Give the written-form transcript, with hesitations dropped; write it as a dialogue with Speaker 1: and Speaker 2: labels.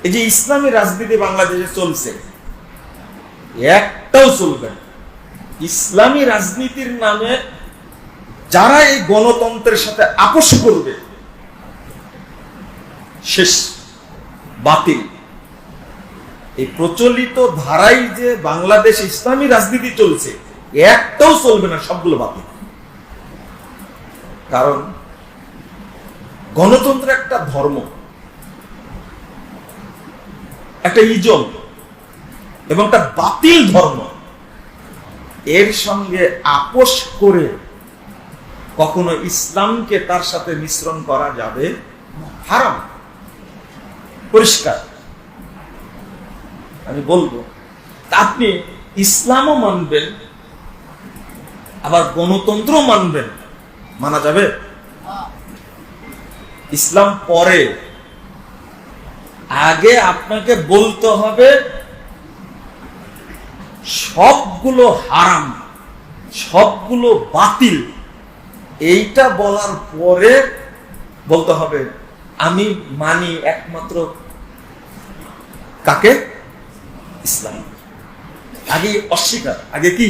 Speaker 1: এই যে ইসলামী রাজনীতি বাংলাদেশে চলছে, একটাও চলবে না। ইসলামী রাজনীতির নামে যারা এই গণতন্ত্রের সাথে আপোষ করবে, শেষ, বাতিল। এই প্রচলিত ধারায় যে বাংলাদেশ ইসলামী রাজনীতি চলছে, একটাও চলবে না, সবগুলো বাতিল। কারণ গণতন্ত্র একটা ধর্ম, একটা ইজম এবং একটা বাতিল ধর্ম। এর সঙ্গে আপোষ করে কখনো ইসলামকে তার সাথে মিশ্রণ করা যাবে না, হারাম, পরিষ্কার। আমি বলবো, আপনি ইসলামও মানবেন আবার গণতন্ত্র মানবেন, মানা যাবে? ইসলাম পরে, আগে আপনাকে বলতে হবে সবগুলো হারাম, সবগুলো বাতিল। এইটা বলার পরে বলতে হবে আমি মানি একমাত্র কাকে? ইসলাম। আগে অস্বীকার, আগে কি?